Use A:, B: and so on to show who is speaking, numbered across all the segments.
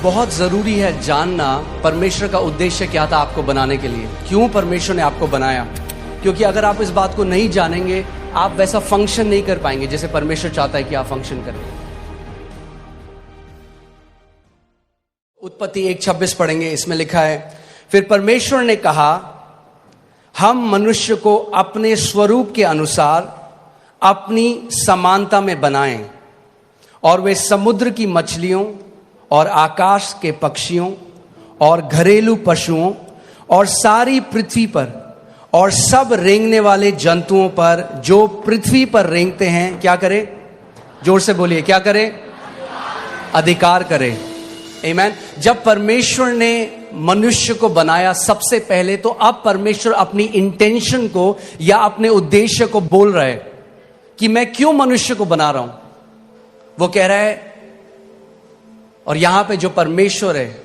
A: बहुत ज़रूरी है जानना परमेश्वर का उद्देश्य क्या था आपको बनाने के लिए, क्यों परमेश्वर ने आपको बनाया। क्योंकि अगर आप इस बात को नहीं जानेंगे, आप वैसा फंक्शन नहीं कर पाएंगे जैसे परमेश्वर चाहता है कि आप फंक्शन करें। उत्पत्ति 1:26 पढ़ेंगे, इसमें लिखा है, फिर परमेश्वर ने कहा, हम मनुष्य को अपने स्वरूप के अनुसार अपनी समानता में बनाएं और वे समुद्र की मछलियों और आकाश के पक्षियों और घरेलू पशुओं और सारी पृथ्वी पर और सब रेंगने वाले जंतुओं पर जो पृथ्वी पर रेंगते हैं क्या करें? जोर से बोलिए, क्या करें? अधिकार करें। आमीन। जब परमेश्वर ने मनुष्य को बनाया सबसे पहले, तो अब परमेश्वर अपनी इंटेंशन को या अपने उद्देश्य को बोल रहा है कि मैं क्यों मनुष्य को बना रहा हूं। वो कह रहा है, और यहां पे जो परमेश्वर है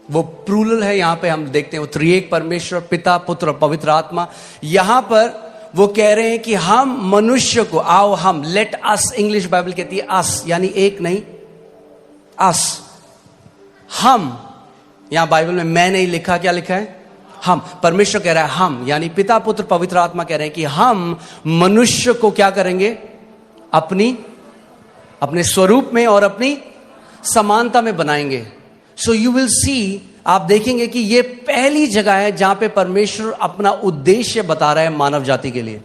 A: वो प्लूरल है, यहां पे हम देखते हैं वो त्रिएक परमेश्वर, पिता, पुत्र और पवित्र आत्मा। यहां पर वो कह रहे हैं कि हम मनुष्य को, आओ हम, लेट अस, इंग्लिश बाइबल कहती है अस, यानी एक नहीं, अस, हम। यहां बाइबल में मैं नहीं लिखा, क्या लिखा है? हम। परमेश्वर कह रहा है हम, यानी पिता, पुत्र, पवित्र आत्मा कह रहे हैं कि हम मनुष्य को क्या करेंगे? अपने स्वरूप में और अपनी समानता में बनाएंगे। सो यू विल सी, आप देखेंगे कि यह पहली जगह है जहां पे परमेश्वर अपना उद्देश्य बता रहा है मानव जाति के लिए।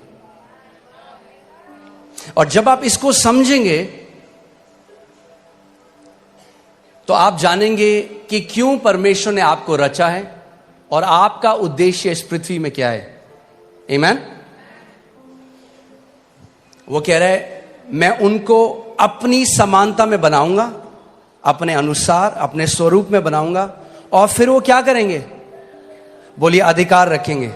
A: और जब आप इसको समझेंगे तो आप जानेंगे कि क्यों परमेश्वर ने आपको रचा है और आपका उद्देश्य इस पृथ्वी में क्या है। आमीन। वो कह रहा है, मैं उनको अपनी समानता में बनाऊंगा, अपने अनुसार, अपने स्वरूप में बनाऊंगा, और फिर वो क्या करेंगे? बोलिए, अधिकार रखेंगे।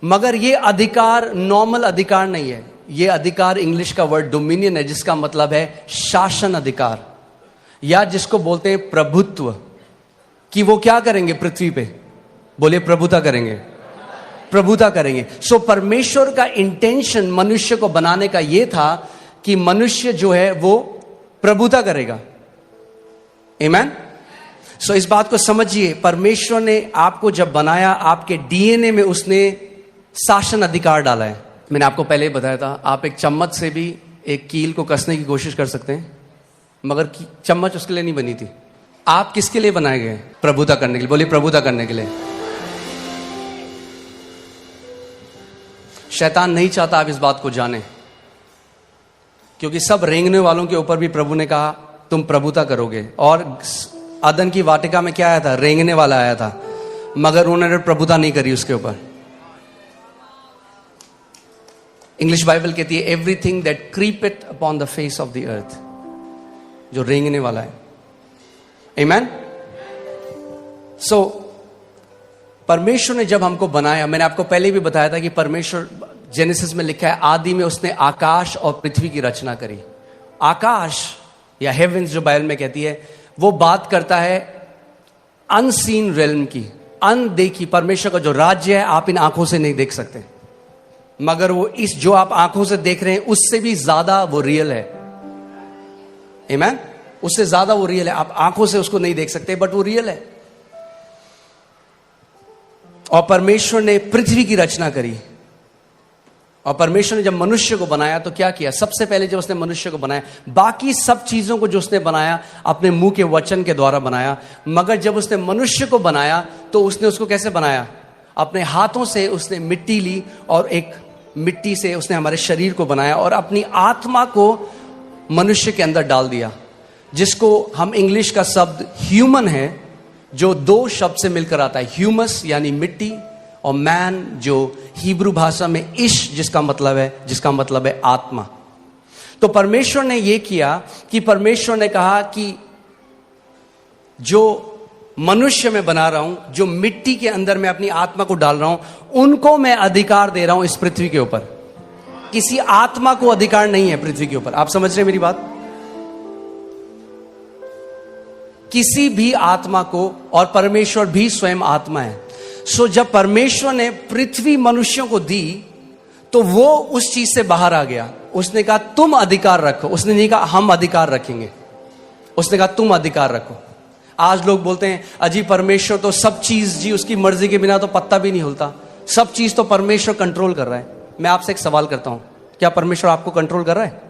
A: मगर ये अधिकार नॉर्मल अधिकार नहीं है। ये अधिकार, इंग्लिश का वर्ड डोमिनियन है, जिसका मतलब है शासन अधिकार, या जिसको बोलते हैं प्रभुत्व। कि वो क्या करेंगे पृथ्वी पे? बोलिए, प्रभुता करेंगे, प्रभुता करेंगे। सो परमेश्वर का इंटेंशन मनुष्य को बनाने का यह था कि मनुष्य जो है वो प्रभुता करेगा। आमीन। सो इस बात को समझिए, परमेश्वर ने आपको जब बनाया, आपके डीएनए में उसने शासन अधिकार डाला है। मैंने आपको पहले ही बताया था, आप एक चम्मच से भी एक कील को कसने की कोशिश कर सकते हैं, मगर चम्मच उसके लिए नहीं बनी थी। आप किसके लिए बनाए गए? प्रभुता करने के लिए। बोलिए, प्रभुता करने के लिए। शैतान नहीं चाहता आप इस बात को जाने, क्योंकि सब रेंगने वालों के ऊपर भी प्रभु ने कहा तुम प्रभुता करोगे। और अदन की वाटिका में क्या आया था? रेंगने वाला आया था, मगर उन्होंने प्रभुता नहीं करी उसके ऊपर। इंग्लिश बाइबल कहती है, everything that creepeth upon the face of the earth, जो रेंगने वाला है। आमीन। सो परमेश्वर ने जब हमको बनाया, मैंने आपको पहले भी बताया था कि परमेश्वर, जेनेसिस में लिखा है, आदि में उसने आकाश और पृथ्वी की रचना करी। आकाश या हेवेंस जो बाइबल में कहती है, वो बात करता है अनसीन रेल्म की, अनदेखी। परमेश्वर का जो राज्य है आप इन आंखों से नहीं देख सकते, मगर वो इस जो आप आंखों से देख रहे हैं उससे भी ज्यादा वो रियल है। आमीन। उससे ज्यादा वो रियल है। आप आंखों से उसको नहीं देख सकते, बट वो रियल है। और परमेश्वर ने पृथ्वी की रचना करी। और परमेश्वर ने जब मनुष्य को बनाया तो क्या किया? सबसे पहले जब उसने मनुष्य को बनाया, बाकी सब चीजों को जो उसने बनाया अपने मुंह के वचन के द्वारा बनाया, मगर जब उसने मनुष्य को बनाया तो उसने उसको कैसे बनाया? अपने हाथों से उसने मिट्टी ली और एक मिट्टी से उसने हमारे शरीर को बनाया और अपनी आत्मा को मनुष्य के अंदर डाल दिया, जिसको हम इंग्लिश का शब्द ह्यूमन है, जो दो शब्द से मिलकर आता है, ह्यूमस यानी मिट्टी, और मैन जो हिब्रू भाषा में इश जिसका मतलब है आत्मा। तो परमेश्वर ने यह किया कि परमेश्वर ने कहा कि जो मनुष्य मैं बना रहा हूं, जो मिट्टी के अंदर मैं अपनी आत्मा को डाल रहा हूं, उनको मैं अधिकार दे रहा हूं इस पृथ्वी के ऊपर। किसी आत्मा को अधिकार नहीं है पृथ्वी के ऊपर। आप समझ रहे हैं मेरी बात? किसी भी आत्मा को, और परमेश्वर भी स्वयं आत्मा है। सो जब परमेश्वर ने पृथ्वी मनुष्यों को दी तो वो उस चीज से बाहर आ गया। उसने कहा तुम अधिकार रखो, उसने नहीं कहा हम अधिकार रखेंगे। उसने कहा तुम अधिकार रखो। आज लोग बोलते हैं अजी परमेश्वर तो सब चीज जी उसकी मर्जी के बिना तो पत्ता भी नहीं हिलता, सब चीज तो परमेश्वर कंट्रोल कर रहा है। मैं आपसे एक सवाल करता हूं, क्या परमेश्वर आपको कंट्रोल कर रहा है?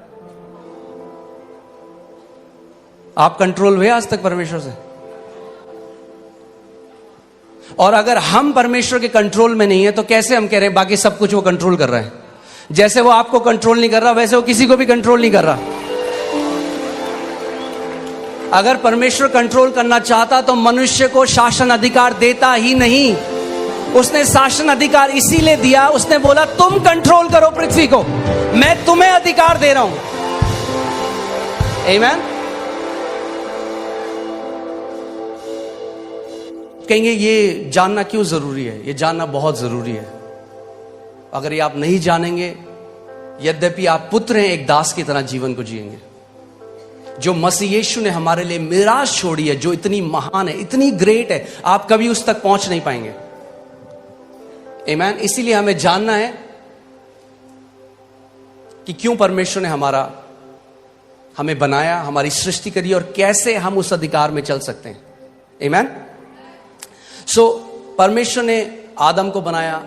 A: आप कंट्रोल हुए आज तक परमेश्वर से? और अगर हम परमेश्वर के कंट्रोल में नहीं है तो कैसे हम कह रहे हैं बाकी सब कुछ वो कंट्रोल कर रहा है? जैसे वो आपको कंट्रोल नहीं कर रहा वैसे वो किसी को भी कंट्रोल नहीं कर रहा। अगर परमेश्वर कंट्रोल करना चाहता तो मनुष्य को शासन अधिकार देता ही नहीं। उसने शासन अधिकार इसीलिए दिया, उसने बोला तुम कंट्रोल करो पृथ्वी को, मैं तुम्हें अधिकार दे रहा हूं। आमीन। कहेंगे ये जानना क्यों जरूरी है? ये जानना बहुत जरूरी है। अगर ये आप नहीं जानेंगे, यद्यपि आप पुत्र हैं, एक दास की तरह जीवन को जिएंगे। जो मसीह यीशु ने हमारे लिए मिराज छोड़ी है, जो इतनी महान है, इतनी ग्रेट है, आप कभी उस तक पहुंच नहीं पाएंगे। आमीन। इसीलिए हमें जानना है कि क्यों परमेश्वर ने हमें बनाया, हमारी सृष्टि करी और कैसे हम उस अधिकार में चल सकते हैं। आमीन। परमेश्वर ने आदम को बनाया,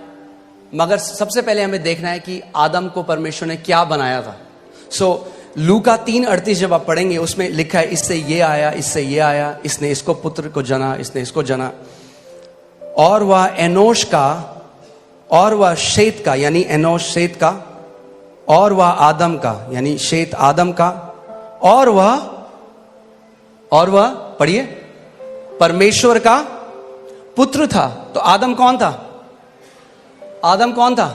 A: मगर सबसे पहले हमें देखना है कि आदम को परमेश्वर ने क्या बनाया था। लूका 3:38 जब आप पढ़ेंगे उसमें लिखा है इससे ये आया, इससे ये आया, इसने इसको पुत्र को जना, इसने इसको जना, और वह एनोश का, और वह शेत का, यानी एनोश शेत का, और वह आदम का, यानी शेत आदम का, और वह पढ़िए परमेश्वर का पुत्र था। तो आदम कौन था? आदम कौन था?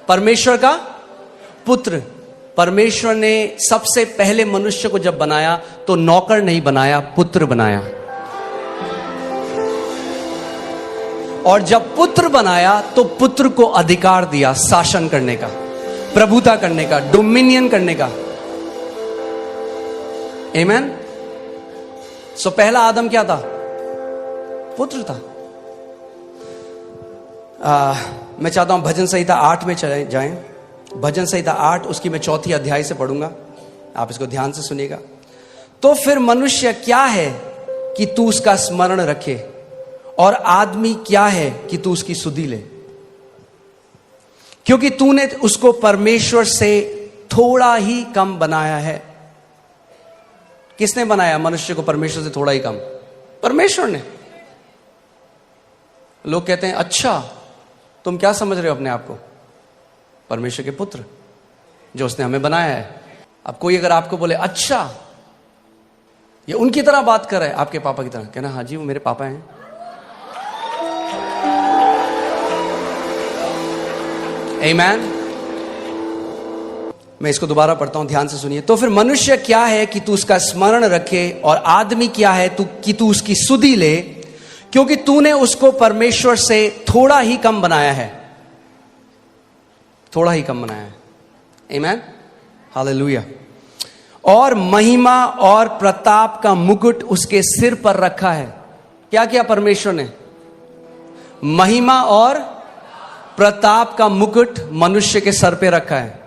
A: परमेश्वर का पुत्र। परमेश्वर ने सबसे पहले मनुष्य को जब बनाया तो नौकर नहीं बनाया, पुत्र बनाया। और जब पुत्र बनाया तो पुत्र को अधिकार दिया शासन करने का, प्रभुता करने का, डोमिनियन करने का। आमीन। पहला आदम क्या था? पुत्र था। मैं चाहता हूं भजन संहिता 8 में चले जाएं। भजन संहिता 8, उसकी मैं 4 अध्याय से पढ़ूंगा, आप इसको ध्यान से सुनिएगा। तो फिर मनुष्य क्या है कि तू उसका स्मरण रखे, और आदमी क्या है कि तू उसकी सुधि ले? क्योंकि तूने उसको परमेश्वर से थोड़ा ही कम बनाया है। किसने बनाया मनुष्य को परमेश्वर से थोड़ा ही कम? परमेश्वर ने। लोग कहते हैं अच्छा तुम क्या समझ रहे हो अपने आप को? परमेश्वर के पुत्र जो उसने हमें बनाया है। अब कोई अगर आपको बोले अच्छा ये उनकी तरह बात कर रहा है, आपके पापा की तरह, कहना हाँ जी वो मेरे पापा हैं। आमीन। मैं इसको दोबारा पढ़ता हूं, ध्यान से सुनिए। तो फिर मनुष्य क्या है कि तू उसका स्मरण रखे, और आदमी क्या है कि तू उसकी सुधि ले, क्योंकि तूने उसको परमेश्वर से थोड़ा ही कम बनाया है। थोड़ा ही कम बनाया है। आमीन। हालेलुया। और महिमा और प्रताप का मुकुट उसके सिर पर रखा है। क्या किया परमेश्वर ने? महिमा और प्रताप का मुकुट मनुष्य के सर पे रखा है।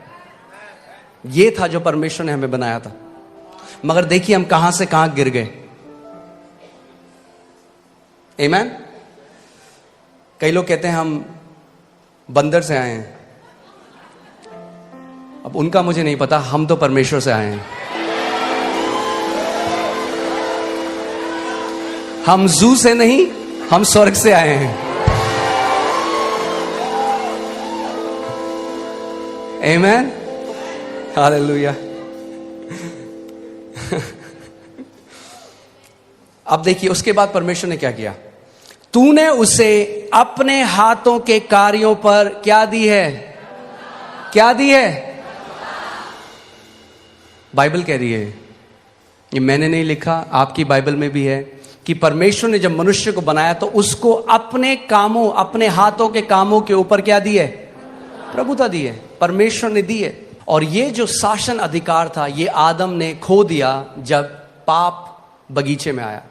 A: यह था जो परमेश्वर ने हमें बनाया था। मगर देखिए हम कहां से कहां गिर गए। आमीन। कई लोग कहते हैं हम बंदर से आए हैं। अब उनका मुझे नहीं पता, हम तो परमेश्वर से आए हैं। हम जू से नहीं, हम स्वर्ग से आए हैं। आमीन। हालेलुया। अब देखिए उसके बाद परमेश्वर ने क्या किया। तूने उसे अपने हाथों के कार्यों पर क्या दी है? क्या दी है? बाइबल कह रही है, ये मैंने नहीं लिखा, आपकी बाइबल में भी है, कि परमेश्वर ने जब मनुष्य को बनाया तो उसको अपने कामों, अपने हाथों के कामों के ऊपर क्या दी है? प्रभुता दी है। परमेश्वर ने दी है। और ये जो शासन अधिकार था ये आदम ने खो दिया जब पाप बगीचे में आया,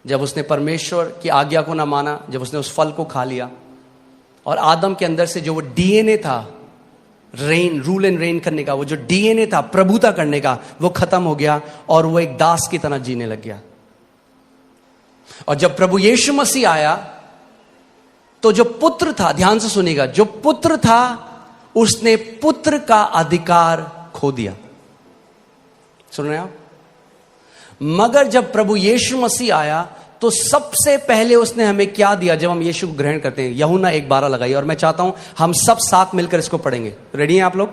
A: जब उसने परमेश्वर की आज्ञा को ना माना, जब उसने उस फल को खा लिया। और आदम के अंदर से जो वो डीएनए था रेन, रूल एंड रेन करने का, वो जो डीएनए था प्रभुता करने का, वो खत्म हो गया और वो एक दास की तरह जीने लग गया। और जब प्रभु यीशु मसीह आया तो जो पुत्र था, ध्यान से सुनिएगा, जो पुत्र था उसने पुत्र का अधिकार खो दिया। सुन रहे हैं आप? मगर जब प्रभु यीशु मसीह आया तो सबसे पहले उसने हमें क्या दिया? जब हम यीशु को ग्रहण करते हैं, यूहन्ना 1:12 लगाइए, और मैं चाहता हूं हम सब साथ मिलकर इसको पढ़ेंगे। रेडी हैं आप लोग?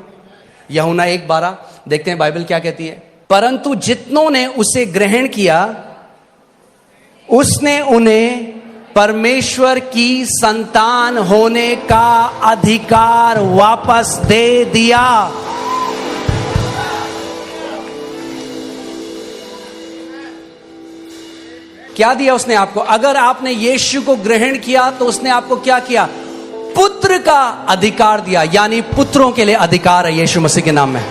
A: यूहन्ना 1:12 देखते हैं बाइबल क्या कहती है। परंतु जितनों ने उसे ग्रहण किया उसने उन्हें परमेश्वर की संतान होने का अधिकार वापस दे दिया। क्या दिया उसने आपको? अगर आपने यीशु को ग्रहण किया तो उसने आपको क्या किया? पुत्र का अधिकार दिया, यानी पुत्रों के लिए अधिकार है यीशु मसीह के नाम में।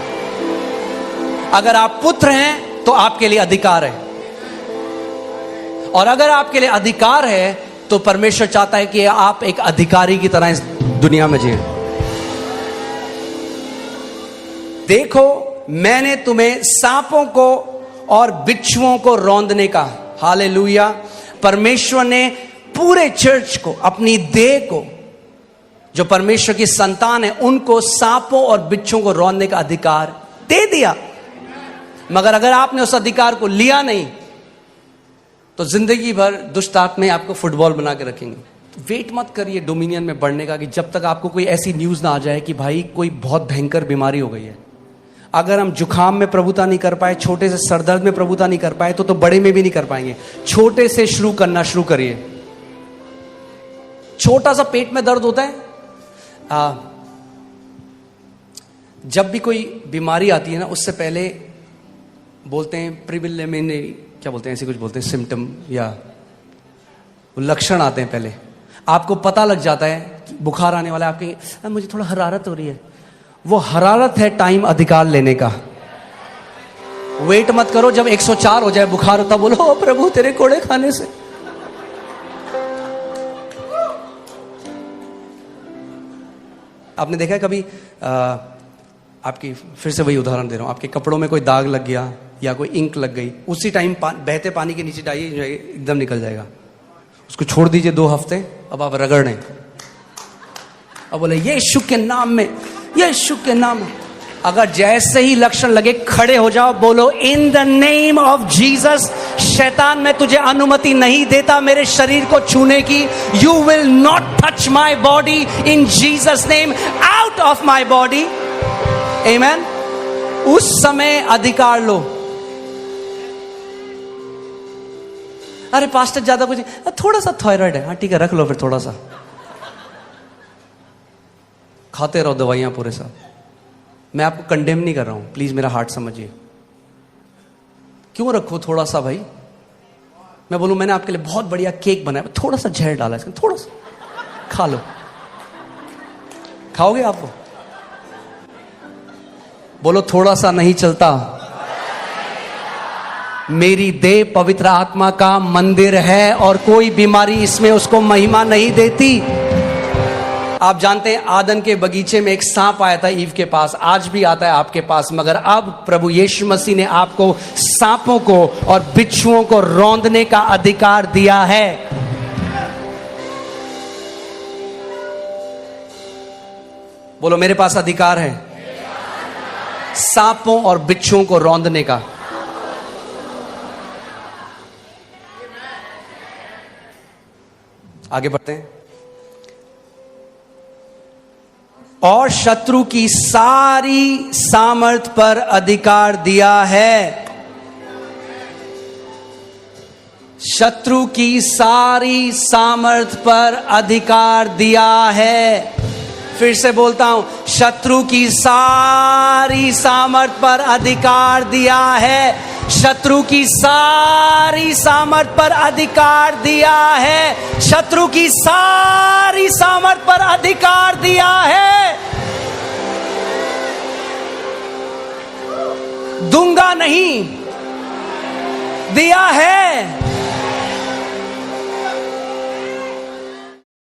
A: अगर आप पुत्र हैं तो आपके लिए अधिकार है, और अगर आपके लिए अधिकार है तो परमेश्वर चाहता है कि आप एक अधिकारी की तरह इस दुनिया में जिए। देखो, मैंने तुम्हें सांपों को और बिच्छुओं को रौंदने का, हालेलुया, परमेश्वर ने पूरे चर्च को, अपनी देह को, जो परमेश्वर की संतान है, उनको सांपों और बिच्छुओं को रौंदने का अधिकार दे दिया। मगर अगर आपने उस अधिकार को लिया नहीं तो जिंदगी भर दुष्ट आत्माएं आपको फुटबॉल बना के रखेंगे। वेट मत करिए डोमिनियन में बढ़ने का कि जब तक आपको कोई ऐसी न्यूज ना आ जाए कि भाई कोई बहुत भयंकर बीमारी हो गई है। अगर हम जुखाम में प्रभुता नहीं कर पाए, छोटे से सरदर्द में प्रभुता नहीं कर पाए, तो बड़े में भी नहीं कर पाएंगे। छोटे से शुरू करना शुरू करिए। छोटा सा पेट में दर्द होता है, जब भी कोई बीमारी आती है ना, उससे पहले बोलते हैं प्रिलिमिनरी, क्या बोलते हैं, ऐसे कुछ बोलते हैं, सिम्टम या लक्षण आते हैं। पहले आपको पता लग जाता है कि बुखार आने वाला है, आपके मुझे थोड़ा हरारत हो रही है। वो हरारत है टाइम अधिकार लेने का। वेट मत करो जब 104 हो जाए बुखार होता, बोलो ओ प्रभु तेरे कोड़े खाने से। आपने देखा है कभी आपकी, फिर से वही उदाहरण दे रहा हूं, आपके कपड़ों में कोई दाग लग गया या कोई इंक लग गई, उसी टाइम बहते पानी के नीचे डालिए, एकदम निकल जाएगा। उसको छोड़ दीजिए 2 हफ्ते, अब आप रगड़ने, अब बोले यीशु के नाम में, यीशु के नाम में। अगर जैसे ही लक्षण लगे खड़े हो जाओ, बोलो in the name of Jesus, शैतान मैं तुझे अनुमति नहीं देता मेरे शरीर को छूने की। You will not touch my body in Jesus name, out of my body. Amen. उस समय अधिकार लो। अरे पास्टर ज्यादा कुछ, थोड़ा सा थायराइड है, हाँ ठीक है रख लो फिर, थोड़ा सा खाते रहो दवाइयां पूरे साथ। मैं आपको कंडेम नहीं कर रहा हूं, प्लीज मेरा हार्ट समझिए। क्यों रखो थोड़ा सा भाई? मैं बोलूं मैंने आपके लिए बहुत बढ़िया केक बनाया, थोड़ा सा जहर डाला इसमें, थोड़ा सा खा लो। खाओगे आप? बोलो थोड़ा सा नहीं चलता। मेरी देह पवित्र आत्मा का मंदिर है और कोई बीमारी इसमें उसको महिमा नहीं देती। आप जानते हैं आदन के बगीचे में एक सांप आया था ईव के पास, आज भी आता है आपके पास, मगर अब प्रभु यीशु मसीह ने आपको सांपों को और बिच्छुओं को रौंदने का अधिकार दिया है। बोलो मेरे पास अधिकार है सांपों और बिच्छुओं को रौंदने का। आगे बढ़ते हैं। और शत्रु की सारी सामर्थ पर अधिकार दिया है। शत्रु की सारी सामर्थ पर अधिकार दिया है। फिर से बोलता हूं, शत्रु की सारी सामर्थ पर अधिकार दिया है। शत्रु की सारी सामर्थ पर अधिकार दिया है। शत्रु की सारी सामर्थ पर अधिकार दिया है। दूंगा नहीं, दिया है।